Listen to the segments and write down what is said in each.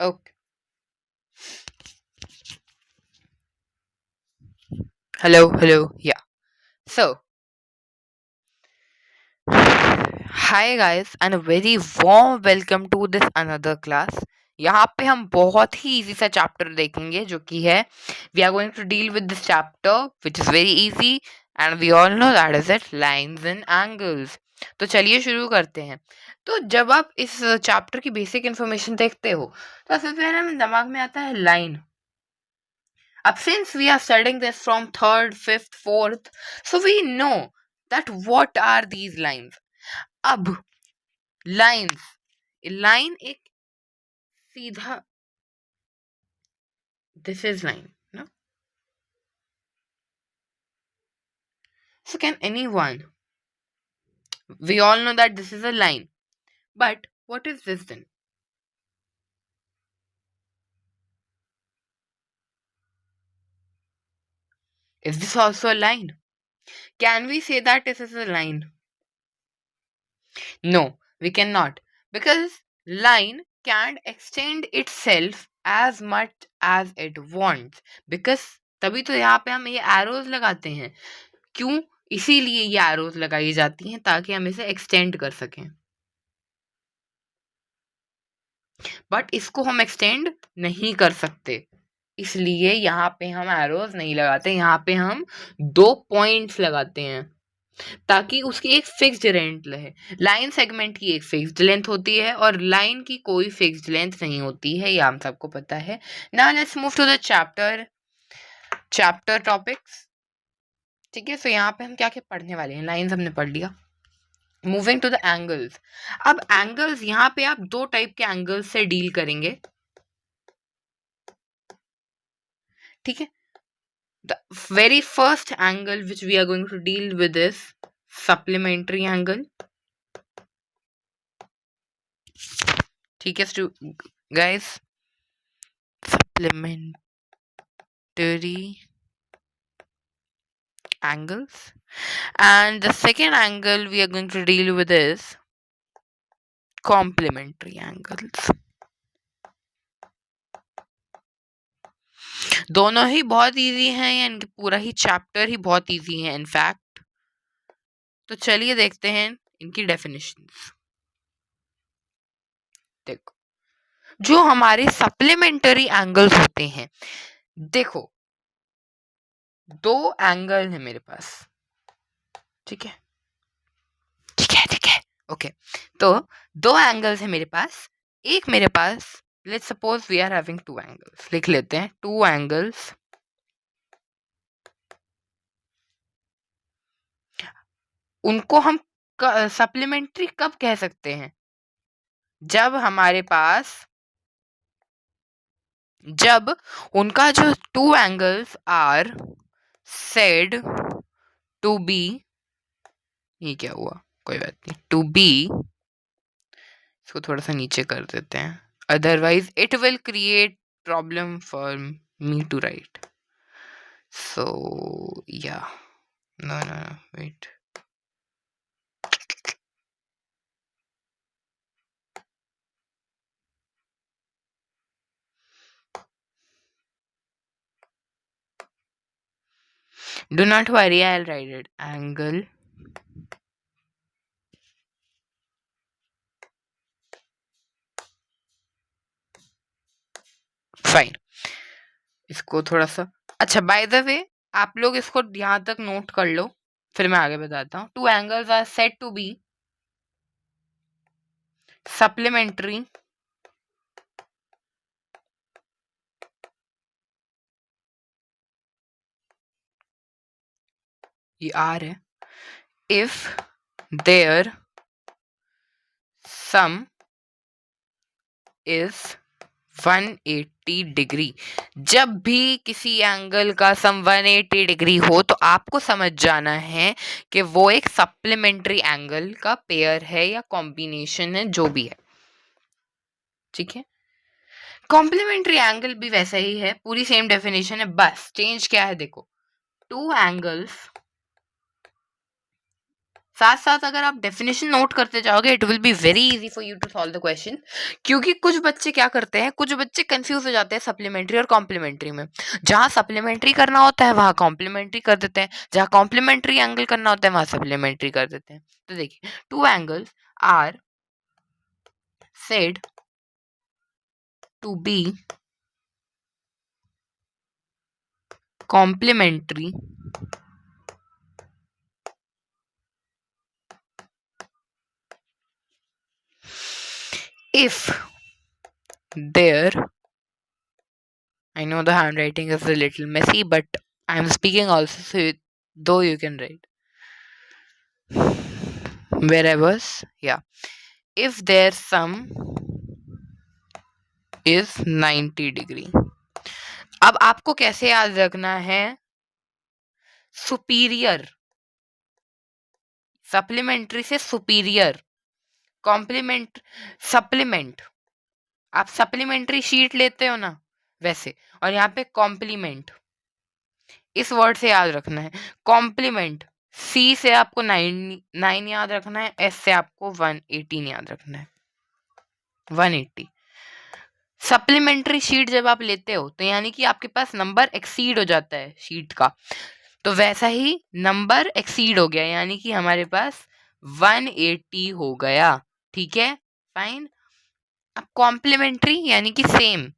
Okay. Hello, hello. Yeah. So, hi guys and a very warm welcome to this another class. यहाँ पे हम बहुत ही easy सा chapter देखेंगे जो कि है we are going to deal with this chapter which is very easy and we all know that is it lines and angles. तो चलिए शुरू करते हैं. तो जब आप इस चैप्टर की बेसिक इन्फॉर्मेशन देखते हो तो सबसे पहले हमें दिमाग में आता है लाइन. अब since we are studying this from third, fifth, fourth, so we know that what are these lines. अब lines, line एक सीधा, this is line, no? So can anyone, we all know that this is a line, but what is this then? Is this also a line? Can we say that this is a line? No, we cannot, because line can't extend itself as much as it wants. Because तभी तो यहाँ पे हम ये arrows लगाते हैं. क्यों? इसीलिए ये एरोज लगाई जाती हैं ताकि हम इसे एक्सटेंड कर सकें. बट इसको हम एक्सटेंड नहीं कर सकते, इसलिए यहाँ पे हम एरोज नहीं लगाते. यहाँ पे हम 2 पॉइंट्स लगाते हैं ताकि उसकी एक फिक्स्ड लेंथ रहे. लाइन सेगमेंट की एक फिक्स्ड लेंथ होती है और लाइन की कोई फिक्स्ड लेंथ नहीं होती है, ये हम सबको पता है. Now let's move to the chapter topics. ठीक है, सो यहाँ पे हम क्या क्या पढ़ने वाले हैं. लाइंस हमने पढ़ लिया. Moving to the angles. अब एंगल्स यहाँ पे आप 2 टाइप के एंगल्स से डील करेंगे. ठीक है, the very first angle which we are going to deal with is supplementary angle. ठीक है guys, supplementary angles, and the second angle we are going to deal with is complementary angles. दोनों ही बहुत easy हैं, या इनके पूरा ही chapter ही बहुत easy है इनफैक्ट. तो चलिए देखते हैं इनकी डेफिनेशंस. देखो, जो हमारे सप्लीमेंट्री एंगल्स होते हैं, देखो 2 एंगल है मेरे पास. ठीक है, ओके. तो 2 एंगल्स है मेरे पास. एक मेरे पास, let's suppose we are having 2 angles. लिख लेते हैं 2 एंगल्स. उनको हम सप्लीमेंट्री कब कह सकते हैं? जब हमारे पास, जब उनका जो 2 angles are said to be, ये क्या हुआ, कोई बात नहीं, टू बी, इसको थोड़ा सा नीचे कर देते हैं, otherwise it will create problem for me to write. So yeah, no, wait. Do not worry, I'll write it. Angle fine. इसको थोड़ा सा, अच्छा बाय द वे आप लोग इसको यहाँ तक नोट कर लो, फिर मैं आगे बताता हूँ. 2 angles are said to be supplementary ये आर है if their sum is 180 degree. जब भी किसी एंगल का सम 180 डिग्री हो तो आपको समझ जाना है कि वो एक सप्लीमेंट्री एंगल का पेयर है या कॉम्बिनेशन है, जो भी है. ठीक है, कॉम्प्लीमेंट्री एंगल भी वैसा ही है, पूरी सेम डेफिनेशन है, बस चेंज क्या है देखो. 2 एंगल्स साथ साथ अगर आप डेफिनेशन नोट करते जाओगे it will be very easy for you to solve the question. क्योंकि कुछ बच्चे क्या करते हैं, कुछ बच्चे कंफ्यूज हो जाते हैं सप्लीमेंट्री और कॉम्प्लीमेंट्री में। जहां सप्लीमेंट्री करना होता है वहां कॉम्प्लीमेंट्री कर देते हैं, जहां कॉम्प्लीमेंट्री एंगल करना होता है वहां सप्लीमेंट्री कर देते हैं। तो देखिए, two angles are said to be complementary if their, I know the handwriting is a little messy, but I'm speaking also, so though you can write wherever, yeah. If their sum is 90 degree. अब आपको कैसे याद रखना है, superior supplementary से superior, complement supplement, आप supplementary sheet लेते हो ना वैसे, और यहाँ पे कॉम्प्लीमेंट, इस वर्ड से याद रखना है। कॉम्प्लीमेंट, सी से आपको 9 याद रखना है, एस से आपको 118 याद रखना है, 180। सप्लीमेंट्री शीट जब आप लेते हो तो यानी कि आपके पास नंबर एक्सीड हो जाता है शीट का, तो वैसा ही नंबर एक्सीड हो गया, यानी कि हमारे पास 180 हो गया। ठीक है, फाइन। अब कॉम्प्लीमेंट्री यानी कि सेम,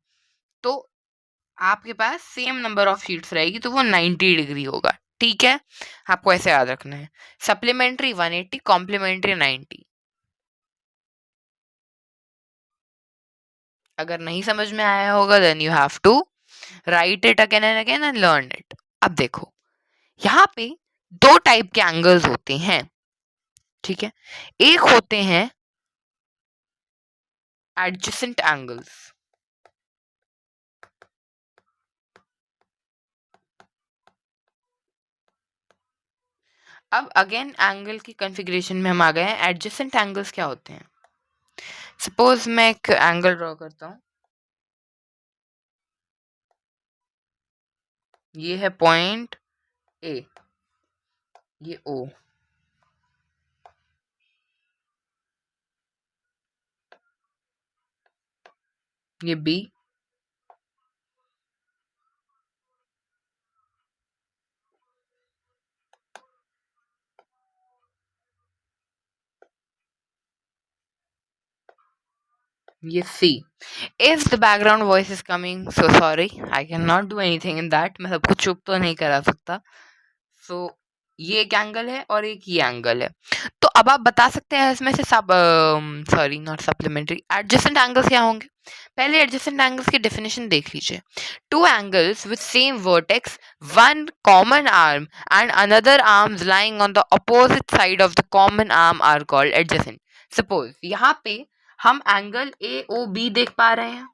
तो आपके पास सेम नंबर ऑफ शीट्स रहेगी तो वो 90 डिग्री होगा। ठीक है, आपको ऐसे याद रखना है, सप्लीमेंट्री 180, कॉम्प्लीमेंट्री 90। अगर नहीं समझ में आया होगा then you have to write it again and again and learn it. अब देखो, यहाँ पे दो टाइप के एंगल्स होते हैं। ठीक है, एक होते हैं एडजेसेंट एंगल्स। अब अगेन एंगल की कॉन्फ़िगरेशन में हम आ गए हैं। एडजेसेंट एंगल्स क्या होते हैं? सपोज मैं एक एंगल ड्रॉ करता हूँ, ये है पॉइंट ए, ये ओ, ये बी, ये सी। If the background voice is coming, so sorry, I cannot do anything in that. मैं सबको चुप तो नहीं करा सकता। So ये एक एंगल है और एक ये एंगल है। तो अब आप बता सकते हैं इसमें से सब, sorry not supplementary, adjacent angles क्या होंगे। पहले एडजेसेंट एंगल्स की डेफिनेशन देख लीजिए। Two angles with same vertex, one common arm and another arms lying on the opposite side of the common arm are called adjacent. Suppose यहाँ पे हम angle A O B देख पा रहे हैं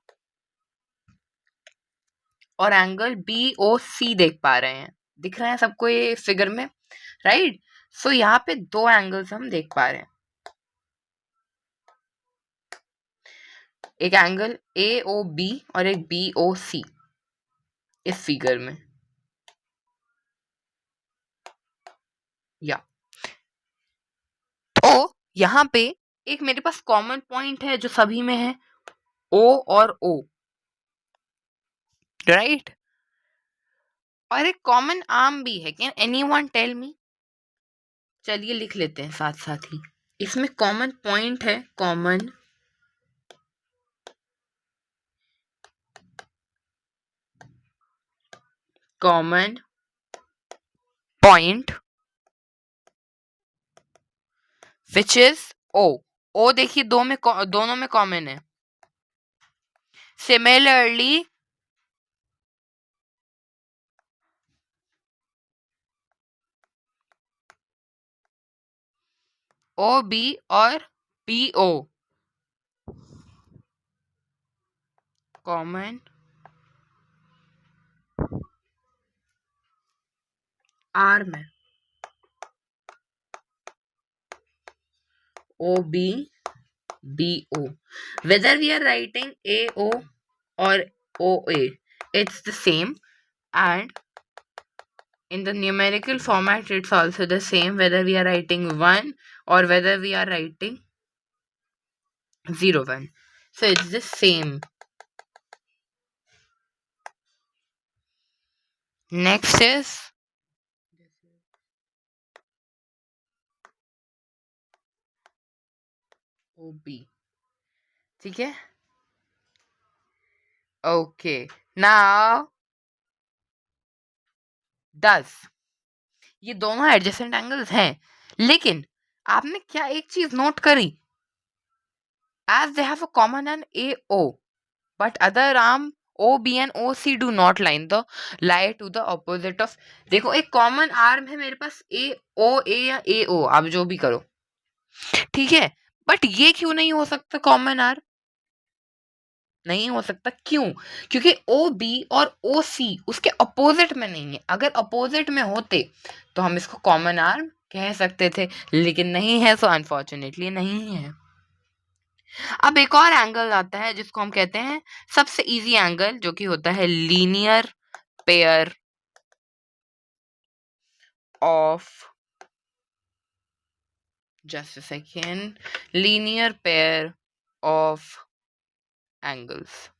और एंगल बी ओ सी देख पा रहे हैं, दिख रहे हैं सबको ये फिगर में, राइट। सो यहाँ पे दो एंगल्स हम देख पा रहे हैं, एक एंगल ए ओ बी और एक बी ओ सी इस फिगर में, या तो यहाँ पे एक मेरे पास कॉमन पॉइंट है जो सभी में है, ओ और ओ, राइट। और एक कॉमन आर्म भी है, कैन एनीवन टेल मी? चलिए लिख लेते हैं साथ साथ ही, इसमें कॉमन पॉइंट है, common point which is O. O देखिए दोनों में कॉमन है। सिमिलरली ओ बी और बी ओ कॉमन आर में, O B B O, whether we are writing A O or O A, it's the same, and in the numerical format it's also the same whether we are writing 1 or whether we are writing 0 1. So it's the same. Next is OB. ठीक है? Okay. Now does. ये दोनों adjacent angles हैं, लेकिन आपने क्या एक चीज नोट करी? As they have a common an AO, but other arm OB and OC do not lie to the opposite of. देखो एक कॉमन आर्म है मेरे पास AOA या AO, आप जो भी करो, ठीक है, बट ये क्यों नहीं हो सकता कॉमन आर्म? नहीं हो सकता, क्यों? क्योंकि OB और OC उसके अपोजिट में नहीं है। अगर अपोजिट में होते तो हम इसको कॉमन आर्म कह सकते थे, लेकिन नहीं है, सो अनफॉर्चुनेटली नहीं है। अब एक और एंगल आता है जिसको हम कहते हैं सबसे इजी एंगल, जो कि होता है linear pair of, just a second, linear pair of angles.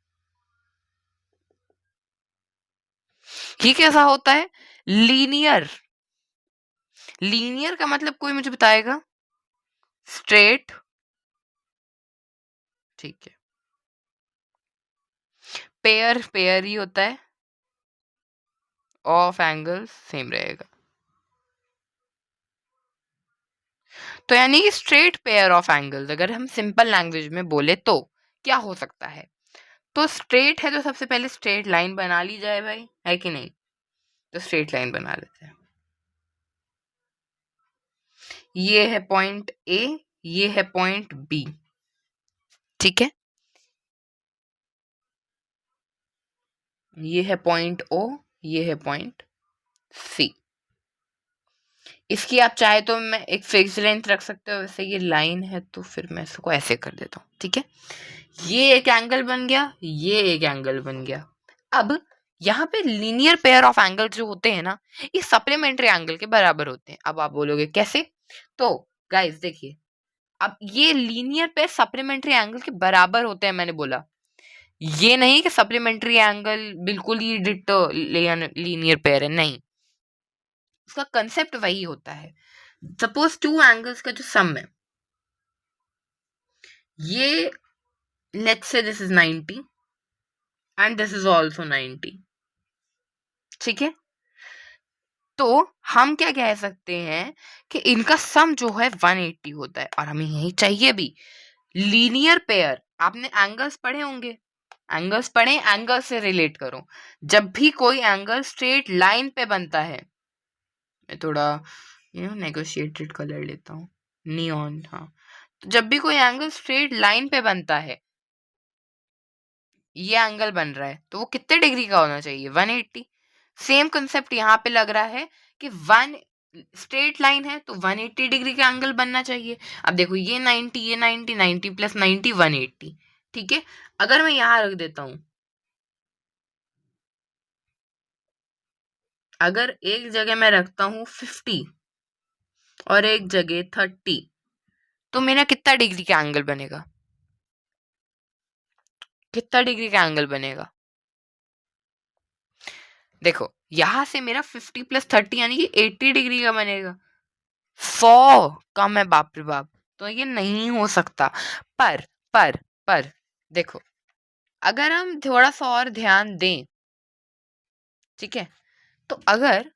ये कैसा होता है? लीनियर, लीनियर का मतलब कोई मुझे बताएगा? स्ट्रेट, ठीक है। पेयर, पेयर ही होता है, ऑफ एंगल्स सेम रहेगा। तो यानी कि स्ट्रेट पेयर ऑफ एंगल्स अगर हम सिंपल लैंग्वेज में बोले तो क्या हो सकता है? तो स्ट्रेट है तो सबसे पहले स्ट्रेट लाइन बना ली जाए भाई, है कि नहीं? तो स्ट्रेट लाइन बना लेते हैं। ये है पॉइंट ए, ये है पॉइंट बी, ठीक है। ये है पॉइंट ओ, ये है पॉइंट सी। इसकी आप चाहे तो मैं एक फिक्स लेंथ रख सकते हो, वैसे ये लाइन है तो फिर मैं इसको ऐसे कर देता हूँ, ठीक है। ये एक एंगल बन गया, ये एक एंगल बन गया। अब यहाँ पे लीनियर पेयर ऑफ एंगल जो होते हैं ना, ये सप्लीमेंट्री एंगल के बराबर होते हैं। अब आप बोलोगे कैसे? तो गाइस देखिए, अब ये लीनियर पेयर सप्लीमेंट्री एंगल के बराबर होते हैं, मैंने बोला ये नहीं कि सप्लीमेंट्री एंगल बिल्कुल ही डिट्टो लीनियर पेयर है, नहीं, उसका कंसेप्ट वही होता है। सपोज टू एंगल्स का जो सम है, ये let's say this is 90 and this is also 90, ठीक है। तो हम क्या कह सकते हैं कि इनका सम जो है 180 होता है, और हमें यही चाहिए भी। लीनियर पेयर, आपने एंगल्स पढ़े होंगे, एंगल्स पढ़े, एंगल से रिलेट करो। जब भी कोई एंगल स्ट्रेट लाइन पे बनता है, मैं थोड़ा नेगोशिएटेड कलर लेता हूँ, नियॉन, हाँ। तो जब भी कोई एंगल स्ट्रेट लाइन पे बनता है, ये एंगल बन रहा है, तो वो कितने डिग्री का होना चाहिए? 180। सेम कंसेप्ट यहाँ पे लग रहा है कि वन स्ट्रेट लाइन है तो 180 डिग्री का एंगल बनना चाहिए। अब देखो ये 90, ये 90, 90 प्लस 90 180, ठीक है। अगर मैं यहाँ रख देता हूँ, अगर एक जगह मैं रखता हूँ 50 और एक जगह 30, तो मेरा कितना डिग्री का एंगल बनेगा? कितना डिग्री का एंगल बनेगा? देखो यहां से मेरा 50 प्लस 30 यानी कि 80 डिग्री का बनेगा। 100 कम है, बाप रे बाप, तो ये नहीं हो सकता। पर पर पर देखो, अगर हम थोड़ा सा और ध्यान दें, ठीक है, तो अगर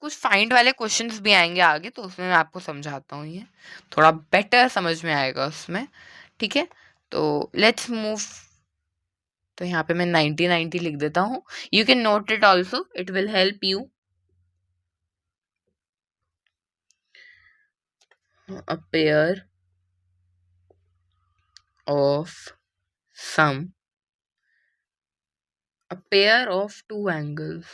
कुछ फाइंड वाले क्वेश्चंस भी आएंगे आगे, तो उसमें मैं आपको समझाता हूँ, ये थोड़ा बेटर समझ में आएगा उसमें, ठीक है। तो लेट्स मूव। तो यहाँ पे मैं 90 90 लिख देता हूँ, you can note it also, it will help you. A pair of some, a pair of two angles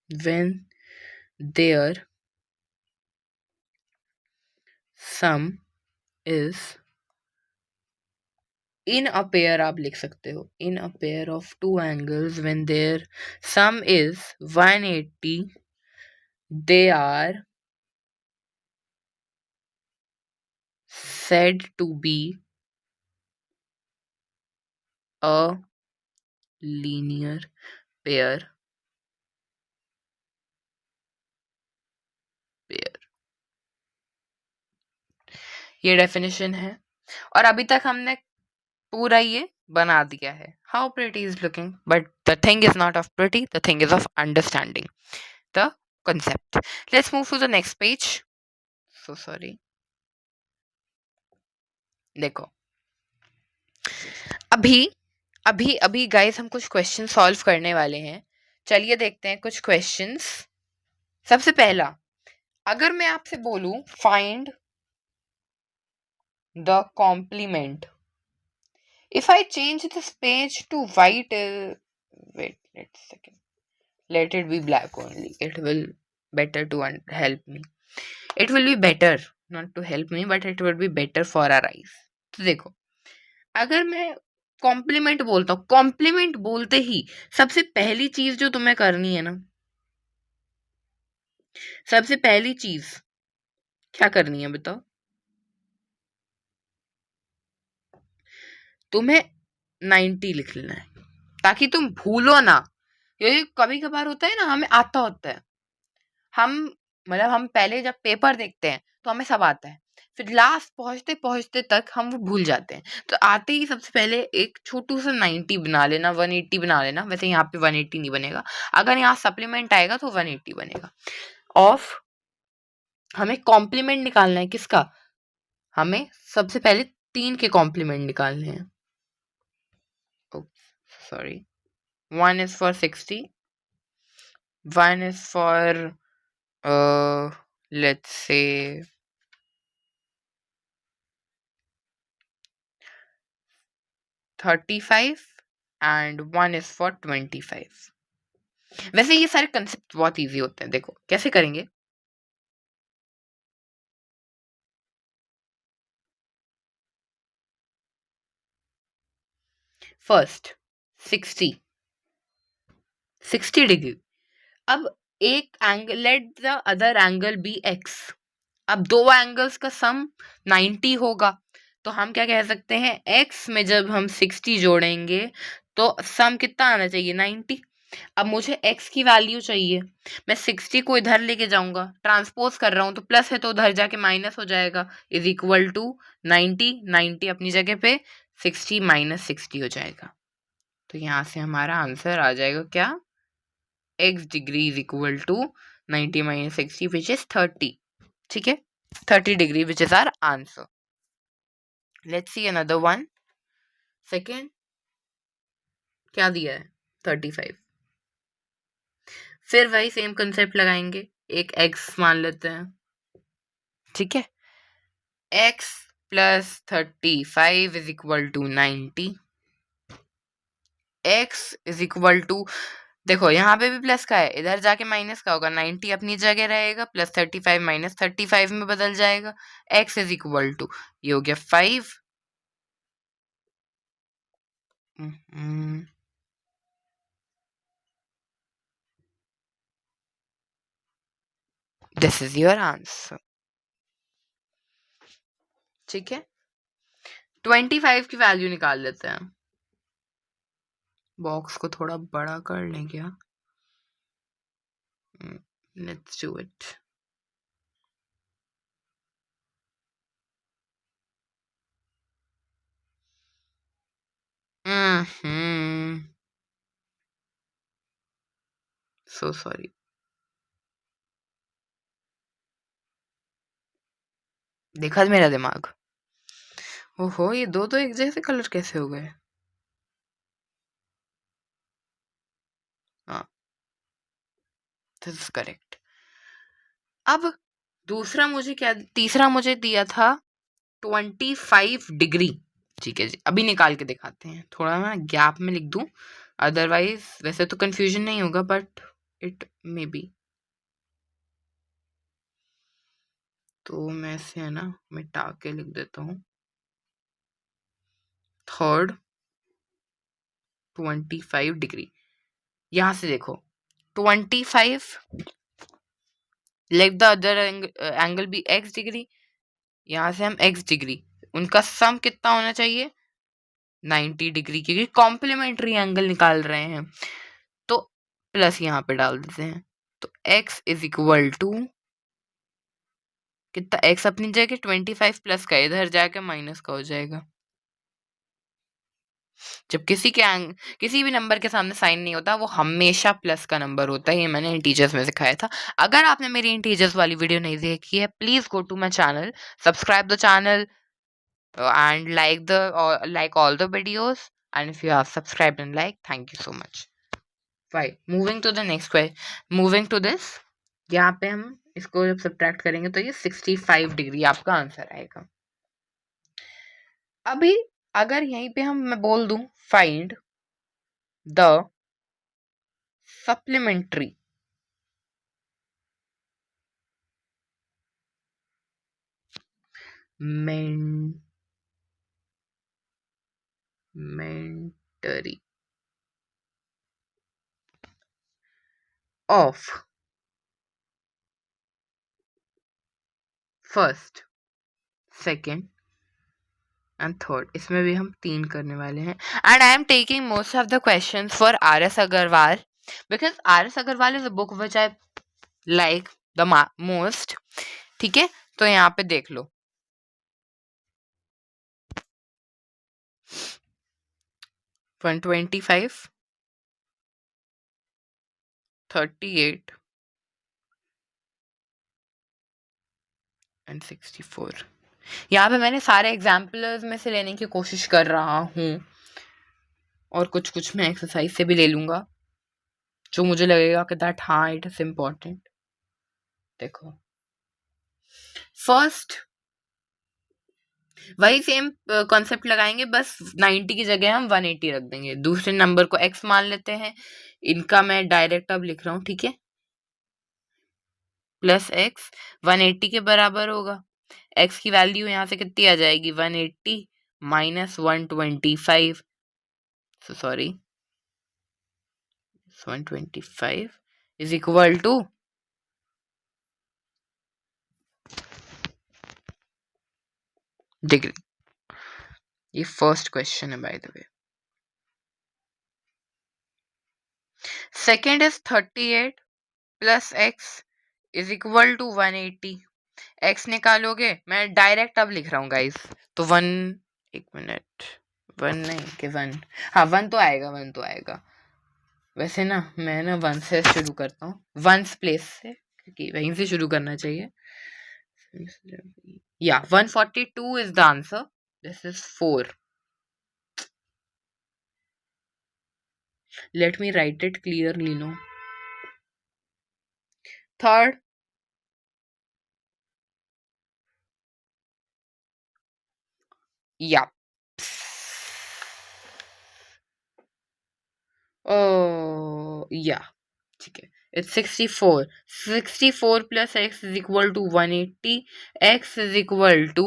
when their sum is in a pair, आप लिख सकते हो in a pair of two angles when their sum is 180, they are said to be a linear pair. ये definition है और अभी तक हमने पूरा ये बना दिया है. How pretty is looking, but the thing is not of pretty, the thing is of understanding the concept. Let's move to the next page. So sorry. देखो, अभी अभी अभी गाइस हम कुछ क्वेश्चन सॉल्व करने वाले हैं. चलिए देखते हैं कुछ क्वेश्चंस. सबसे पहला, अगर मैं आपसे बोलूं find the complement, if I change this page to white, wait, let's second, let it be black only, it will better to help me, it will be better not to help me but it will be better for our eyes. तो देखो, अगर मैं complement बोलता हूँ, complement बोलते ही सबसे पहली चीज जो तुम्हें करनी है ना, सबसे पहली चीज क्या करनी है बताओ? तुम्हें 90 लिख लेना है ताकि तुम भूलो ना. ये कभी कभार होता है ना, हमें आता होता है, हम मतलब हम पहले जब पेपर देखते हैं तो हमें सब आता है, फिर लास्ट पहुंचते पहुंचते तक हम वो भूल जाते हैं. तो आते ही सबसे पहले एक छोटू सा 90 बना लेना, 180 बना लेना. वैसे यहाँ पे 180 नहीं बनेगा, अगर यहाँ सप्लीमेंट आएगा तो 180 बनेगा. ऑफ हमें कॉम्प्लीमेंट निकालना है किसका? हमें सबसे पहले 3 के कॉम्प्लीमेंट निकालने हैं. Sorry, 1 is for 60, 1 is for let's say 35 and 1 is for 25. वैसे ये सारे कंसेप्ट बहुत इजी होते हैं. देखो कैसे करेंगे. First 60 degree. अब एक angle, let the other angle be x. अब दो एंगल्स का सम 90 होगा, तो हम क्या कह सकते हैं, x में जब हम 60 जोड़ेंगे तो सम कितना आना चाहिए, 90. अब मुझे x की वैल्यू चाहिए, मैं 60 को इधर लेके जाऊंगा, ट्रांसपोज कर रहा हूं तो प्लस है तो उधर जाके माइनस हो जाएगा, इज इक्वल टू 90. 90 अपनी जगह पे, 60 माइनस 60 हो जाएगा. तो यहाँ से हमारा आंसर आ जाएगा क्या, x degree is equal to 90 minus 60 which is 30. ठीक है, 30 degree which is our answer. Let's see another one. Second क्या दिया है, 35. फिर वही सेम कंसेप्ट लगाएंगे, एक x मान लेते हैं. ठीक है, x plus 35 is equal to 90. x is equal to, देखो यहाँ पे भी प्लस का है, इधर जाके माइनस का होगा, 90 अपनी जगह रहेगा, प्लस 35 माइनस 35 में बदल जाएगा. x इज इक्वल टू, ये हो गया 5. This is your answer. ठीक है, 25 की वैल्यू निकाल लेते हैं. बॉक्स को थोड़ा बड़ा कर लें क्या? Let's do it. So sorry. देखा मेरा दिमाग, ओहो ये दो एक जैसे कलर कैसे हो गए. हाँ, दिस इज करेक्ट. अब दूसरा मुझे क्या, तीसरा मुझे दिया था 25 डिग्री. ठीक है जी, अभी निकाल के दिखाते हैं. थोड़ा मैं गैप में लिख दूं, अदरवाइज वैसे तो कंफ्यूजन नहीं होगा बट इट मे बी. तो मैं से है ना मिटा के लिख देता हूँ थर्ड 25 डिग्री। यहां से देखो 25 let the other angle be x degree. यहां से हम x डिग्री, उनका सम कितना होना चाहिए 90 डिग्री, क्योंकि कॉम्प्लीमेंट्री एंगल निकाल रहे हैं। तो प्लस यहाँ पे डाल देते हैं, तो x इज इक्वल टू कितना, x अपनी जगह 25 प्लस का इधर जाके माइनस का हो जाएगा। जब किसी भी नंबर के सामने साइन नहीं होता, वो हमेशा प्लस का नंबर होता है। ये मैंने इंटीजर्स में सिखाया था। अगर आपने मेरी इंटीजर्स वाली वीडियो नहीं देखी है, please go to my channel, subscribe the channel and like all the videos, and if you have subscribed and like, thank you so much. Fine, moving to the next question, moving to this, यहाँ पे हम इसको जब subtract करेंगे तो ये 65 degree आपका answer आएगा। अभी अगर यहीं पे मैं बोल दूं find the supplementary mentary of first, second and third, इसमें भी हम 3 करने वाले हैं। And I am taking most of the questions for RS Agarwal, because RS Agarwal is a book which I like the most. ठीक है, तो यहाँ पे देख लो 125, 38 एंड 64। यहाँ पे मैंने सारे एग्जाम्पल्स में से लेने की कोशिश कर रहा हूँ, और कुछ कुछ मैं एक्सरसाइज से भी ले लूंगा जो मुझे लगेगा कि दैट हाँ इट इज इम्पोर्टेंट। देखो फर्स्ट वही सेम कॉन्सेप्ट लगाएंगे, बस 90 की जगह हम 180 रख देंगे। दूसरे नंबर को x मान लेते हैं, इनका मैं डायरेक्ट अब लिख रहा हूँ। ठीक है, प्लस x 180 के बराबर होगा। x की वैल्यू यहाँ से कितनी आ जाएगी 180 minus 125, sorry 125 is equal to degree. ये फर्स्ट क्वेश्चन है by the way. Second is 38 plus x is equal to 180। x निकालोगे, मैं डायरेक्ट अब लिख रहा हूँ गाइस, तो 1 मिनट 1 नहीं कि 1, हाँ 1 तो आएगा, 1 तो आएगा। वैसे ना मैं ना 1 से शुरू करता हूँ, 1 प्लेस से, क्योंकि वहीं से शुरू करना चाहिए। या 142 is the answer, this is 4। Let me write it clearly no. Third या या ठीक है, it's 64 plus x is equal to 180, x is equal to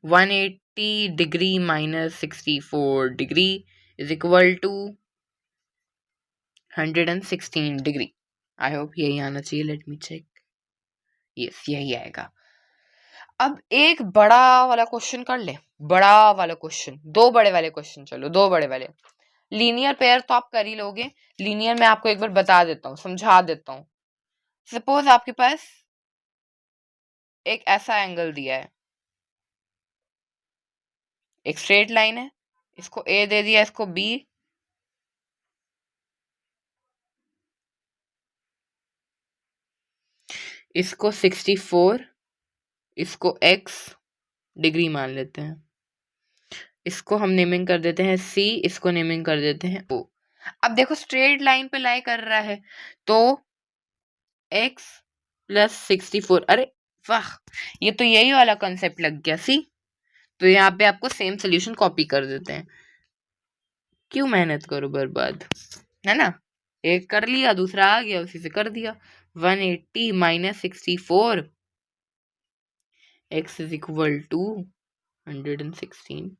180 degree minus 64 degree is equal to 116 degree। I hope यही आना चाहिए, let me check, yes यही आएगा। अब एक बड़ा वाला क्वेश्चन कर ले, बड़ा वाला क्वेश्चन, दो बड़े वाले क्वेश्चन, चलो दो बड़े वाले। लीनियर पेयर तो आप कर ही लोगे, लीनियर में आपको एक बार बता देता हूँ, समझा देता हूँ। सपोज आपके पास एक ऐसा एंगल दिया है, एक स्ट्रेट लाइन है, इसको ए दे दिया, इसको बी, इसको 64, इसको x डिग्री मान लेते हैं, इसको हम नेमिंग कर देते हैं c, इसको नेमिंग कर देते हैं o। अब देखो स्ट्रेट लाइन पे लाई कर रहा है, तो x प्लस 64, अरे वाह, ये तो यही वाला कंसेप्ट लग गया सी। तो यहाँ पे आपको सेम सोल्यूशन कॉपी कर देते हैं, क्यों मेहनत करो बर्बाद, है ना। एक कर लिया, दूसरा आ गया, उसी से कर दिया। 180 minus 64 x is equal to 116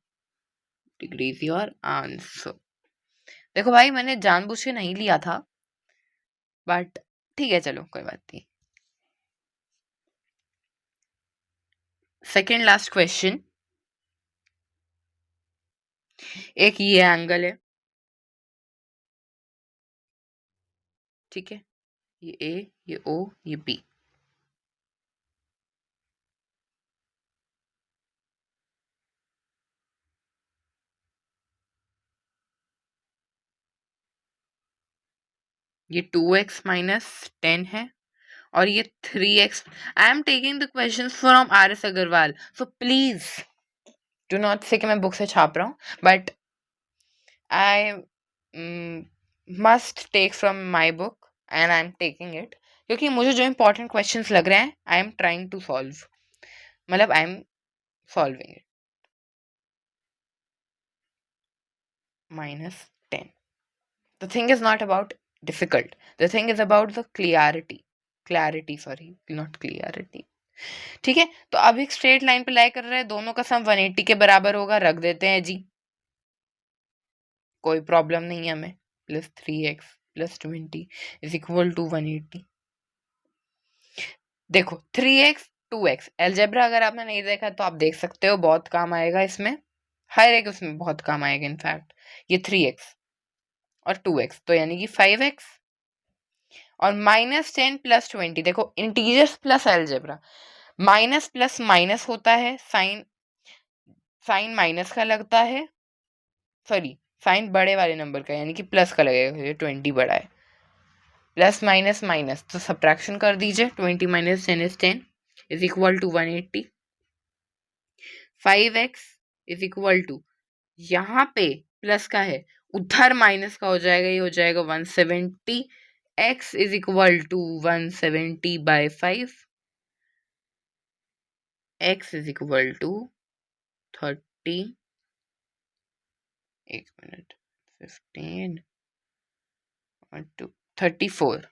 degrees your answer. देखो भाई मैंने जानबूझ के नहीं लिया था, बट ठीक है चलो कोई बात नहीं। सेकेंड लास्ट क्वेश्चन, एक ये एंगल है, ठीक है, ये ए, ये ओ, ये बी। ये 2x माइनस 10 है और ये 3x। I am taking the question from RS Agarwal, so please do not say कि मैं बुक से छाप रहा हूँ, but I must take from my book and I am taking it, क्योंकि मुझे जो इंपॉर्टेंट क्वेश्चंस लग रहे हैं I am trying to solve, मतलब I am solving it. -10, the thing is not about difficult, the thing is about the clarity, sorry, not clarity। ठीक है, तो अब एक स्ट्रेट लाइन पे लाई कर रहे हैं, दोनों का सम 180 के बराबर होगा, रख देते हैं जी, कोई प्रॉब्लम नहीं है हमें। +3x + 20 is equal to 180। देखो 3x 2x एलजेब्रा अगर आपने नहीं देखा तो आप देख सकते हो, बहुत काम आएगा इसमें, हर एक उसमें बहुत काम आएगा इनफैक्ट। ये 3x और 2x तो यानी कि 5x और -10 + 20। देखो integers plus algebra, minus plus minus होता है, साइन माइनस का लगता है, सॉरी साइन बड़े वाले नंबर का यानी कि प्लस का लगेगा, ये 20 बड़ा है, प्लस माइनस माइनस तो सब्ट्रैक्शन कर दीजिए, 20 - 10 is 10 is equal to 180। 5x is equal to, यहाँ पे प्लस का है, उधर माइनस का हो जाएगा, ये हो जाएगा 170। x is equal to 170/5, x is equal to 30, एक मिनट, 15 और 2 34।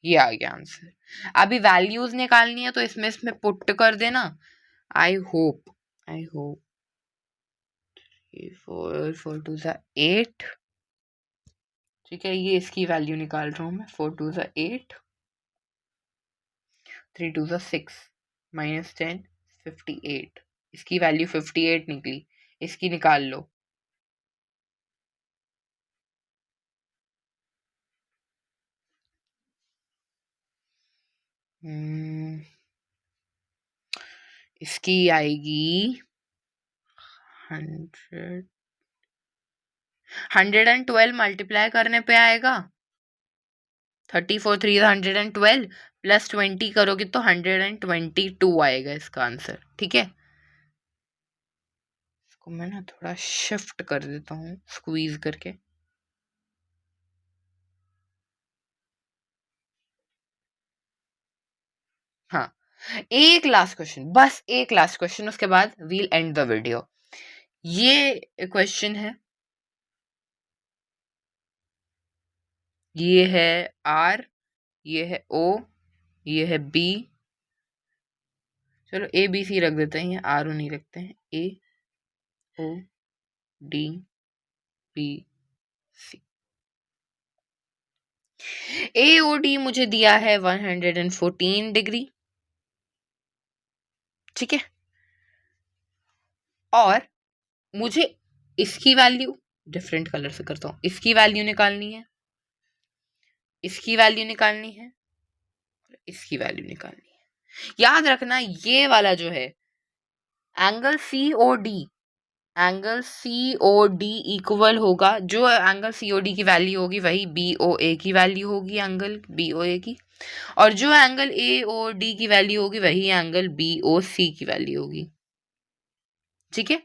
ये आ गया आंसर। अभी वैल्यूज निकालनी है तो इसमें पुट कर देना। आई होप 4 2 8, ठीक है, ये इसकी वैल्यू निकाल रहा हूं मैं, 4 2 8, 3 2 6 -10 58, इसकी वैल्यू 58 निकली, इसकी निकाल लो। इसकी आएगी 112 मल्टीप्लाई करने पे आएगा, 34 3 112 + 20 करोगे तो 122 आएगा इसका आंसर। ठीक है, इसको मैं ना थोड़ा शिफ्ट कर देता हूँ स्क्वीज करके। हाँ, एक लास्ट क्वेश्चन, बस एक लास्ट क्वेश्चन, उसके बाद वील एंड द वीडियो। ये क्वेश्चन है, ये है R, ये है O, ये है B, चलो ABC रख देते हैं, RO नहीं रखते हैं, AODBC। AOD मुझे दिया है 114 डिग्री, ठीक है, और मुझे इसकी वैल्यू डिफरेंट कलर से करता हूं, इसकी वैल्यू निकालनी है, इसकी वैल्यू निकालनी है, इसकी वैल्यू निकालनी है। याद रखना ये वाला जो है एंगल COD इक्वल होगा, जो एंगल COD की वैल्यू होगी वही BOA की वैल्यू होगी, एंगल BOA की, और जो एंगल AOD की वैल्यू होगी वही एंगल BOC की वैल्यू होगी। ठीक है,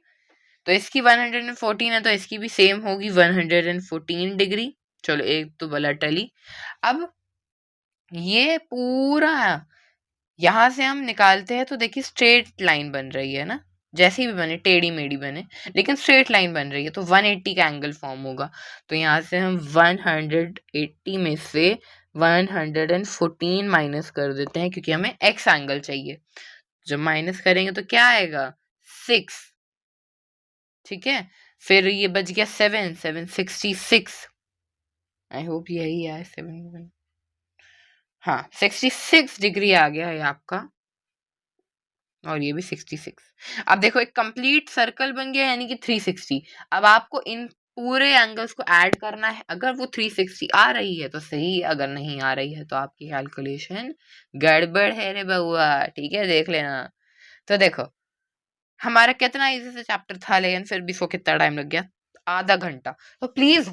तो इसकी 114 है तो इसकी भी सेम होगी 114 डिग्री। चलो एक तो बला टली। अब ये पूरा यहां से हम निकालते हैं तो देखिए स्ट्रेट लाइन बन रही है ना, जैसी भी बने, टेढ़ी मेढ़ी बने लेकिन स्ट्रेट लाइन बन रही है, तो 180 का एंगल फॉर्म होगा। तो यहाँ से हम 180 में से 114 माइनस कर देते हैं, क्योंकि हमें एक्स एंगल चाहिए। जब माइनस करेंगे तो क्या आएगा 6, ठीक है। फिर ये बच गया 7, 766, आई होप यही है 7, हाँ 66 डिग्री आ गया है आपका, और ये भी 66। अब देखो एक कंप्लीट सर्कल बन गया यानी कि 360। अब आपको इन पूरे एंगल्स को ऐड करना है, अगर वो 360 आ रही है तो सही, अगर नहीं आ रही है तो आपकी कैलकुलेशन गड़बड़ है रे बउआ, ठीक है, देख लेना। तो देखो हमारा कितना इजी से चैप्टर था, लेकिन फिर भी इसको कितना टाइम लग गया, आधा घंटा। तो प्लीज